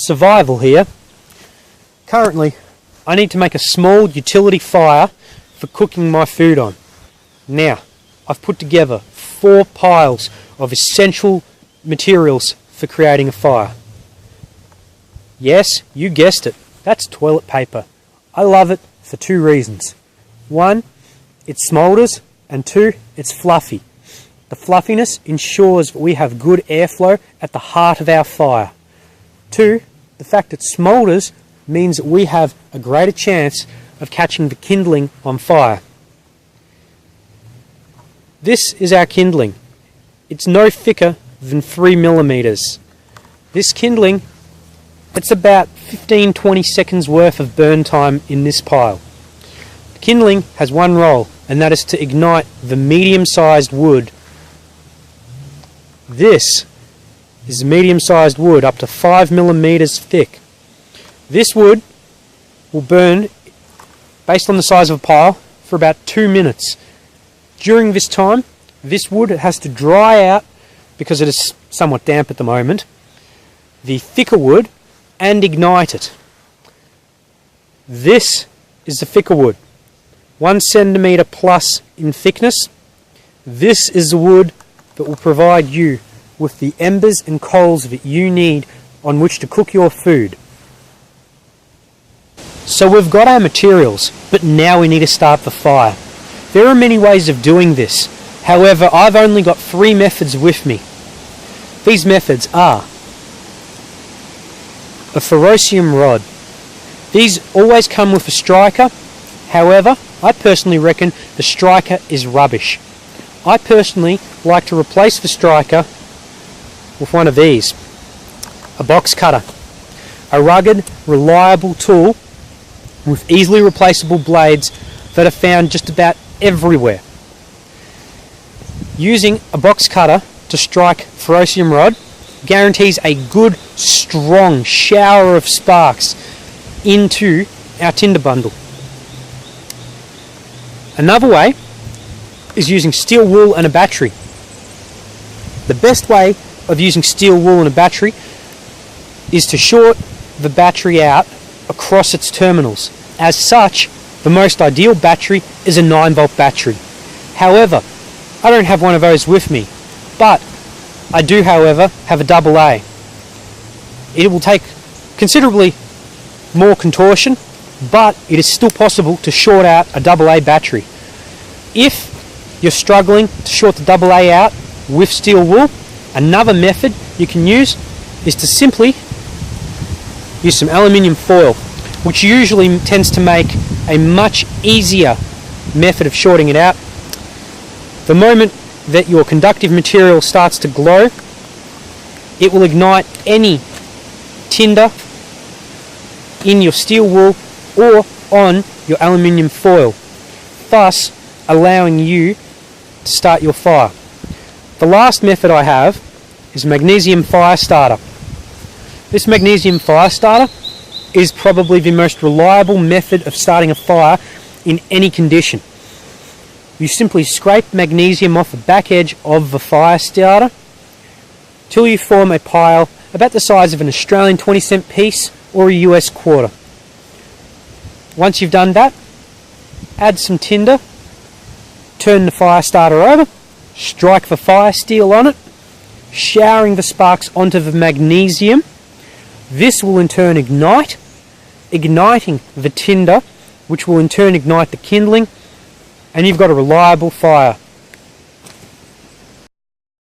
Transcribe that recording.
survival here. Currently, I need to make a small utility fire for cooking my food on. Now, I've put together 4 piles of essential materials for creating a fire. Yes, you guessed it, that's toilet paper. I love it for 2 reasons. 1, it smoulders, and 2, it's fluffy. The fluffiness ensures we have good airflow at the heart of our fire. 2, the fact it smoulders means that we have a greater chance of catching the kindling on fire. This is our kindling. It's no thicker than 3 millimeters. This kindling, it's about 15-20 seconds worth of burn time in this pile. The kindling has one role, and that is to ignite the medium-sized wood. This is medium-sized wood up to 5 millimeters thick. This wood will burn, based on the size of a pile, for about 2 minutes. During this time, this wood has to dry out because it is somewhat damp at the moment, the thicker wood, and ignite it. This is the thicker wood, 1 centimeter plus in thickness. This is the wood that will provide you with the embers and coals that you need on which to cook your food. So we've got our materials, but now we need to start the fire. There are many ways of doing this. However, I've only got 3 methods with me. These methods are a ferrocium rod. These always come with a striker. However, I personally reckon the striker is rubbish. I personally like to replace the striker with one of these, a box cutter, a rugged, reliable tool with easily replaceable blades that are found just about everywhere. Using a box cutter to strike ferrocium rod guarantees a good, strong shower of sparks into our tinder bundle. Another way is using steel wool and a battery. The best way of using steel wool and a battery is to short the battery out across its terminals. As such, the most ideal battery is a 9-volt battery. However, I don't have one of those with me, but I do, however, have a AA. It will take considerably more contortion, but it is still possible to short out a AA battery. If you're struggling to short the AA out with steel wool, another method you can use is to simply use some aluminium foil, which usually tends to make a much easier method of shorting it out. The moment that your conductive material starts to glow, it will ignite any tinder in your steel wool or on your aluminium foil, thus allowing you to start your fire. The last method I have is magnesium fire starter. This magnesium fire starter is probably the most reliable method of starting a fire in any condition. You simply scrape magnesium off the back edge of the fire starter till you form a pile about the size of an Australian 20-cent piece or a US quarter. Once you've done that, add some tinder, turn the fire starter over, strike the fire steel on it, showering the sparks onto the magnesium. This will in turn ignite, igniting the tinder, which will in turn ignite the kindling, and you've got a reliable fire.